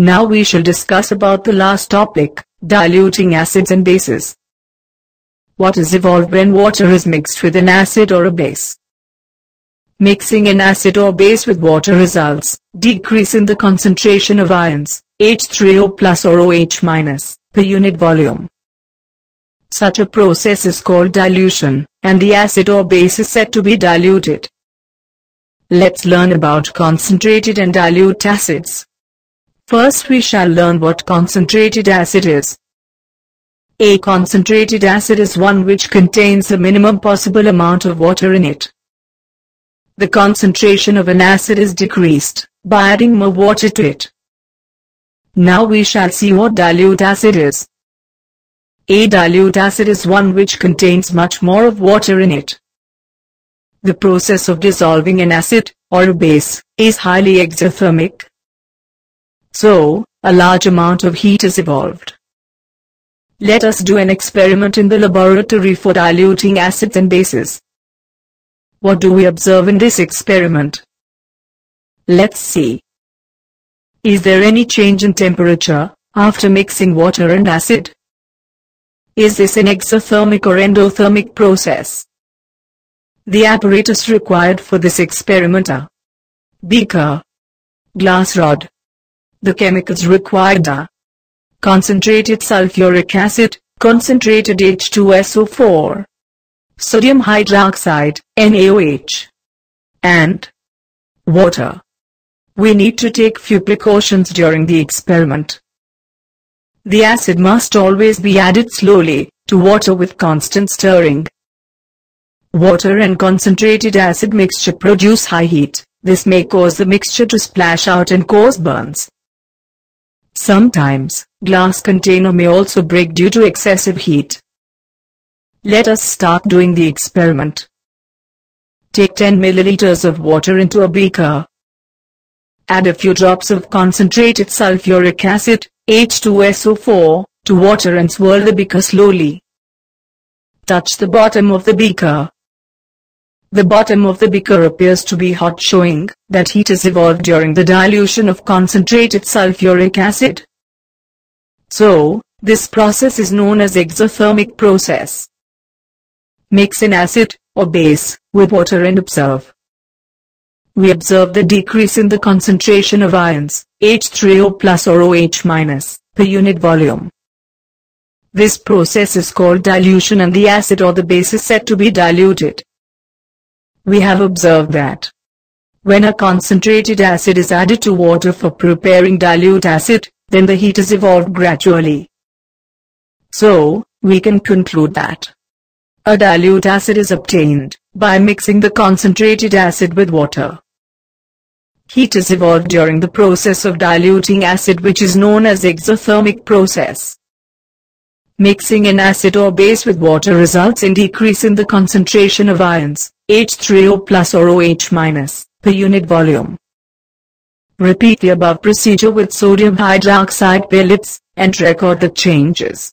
Now we shall discuss about the last topic, diluting acids and bases. What is evolved when water is mixed with an acid or a base? Mixing an acid or base with water results decrease in the concentration of ions, H3O plus or OH minus, per unit volume. Such a process is called dilution, and the acid or base is said to be diluted. Let's learn about concentrated and dilute acids. First we shall learn what concentrated acid is. A concentrated acid is one which contains the minimum possible amount of water in it. The concentration of an acid is decreased by adding more water to it. Now we shall see what dilute acid is. A dilute acid is one which contains much more of water in it. The process of dissolving an acid, or a base, is highly exothermic. So, a large amount of heat is evolved. Let us do an experiment in the laboratory for diluting acids and bases. What do we observe in this experiment? Let's see. Is there any change in temperature after mixing water and acid? Is this an exothermic or endothermic process? The apparatus required for this experiment are beaker, glass rod. The chemicals required are concentrated sulphuric acid, concentrated H2SO4, sodium hydroxide, NaOH, and water. We need to take few precautions during the experiment. The acid must always be added slowly to water with constant stirring. Water and concentrated acid mixture produce high heat. This may cause the mixture to splash out and cause burns. Sometimes, glass container may also break due to excessive heat. Let us start doing the experiment. Take 10 milliliters of water into a beaker. Add a few drops of concentrated sulphuric acid, H2SO4, to water and swirl the beaker slowly. Touch the bottom of the beaker. The bottom of the beaker appears to be hot, showing that heat is evolved during the dilution of concentrated sulphuric acid. So, this process is known as exothermic process. Mix an acid, or base, with water and observe. We observe the decrease in the concentration of ions, H3O plus or OH minus, per unit volume. This process is called dilution and the acid or the base is said to be diluted. We have observed that when a concentrated acid is added to water for preparing dilute acid, then the heat is evolved gradually. So, we can conclude that a dilute acid is obtained by mixing the concentrated acid with water. Heat is evolved during the process of diluting acid, which is known as exothermic process. Mixing an acid or base with water results in decrease in the concentration of ions, H3O plus or OH minus, per unit volume. Repeat the above procedure with sodium hydroxide pellets, and record the changes.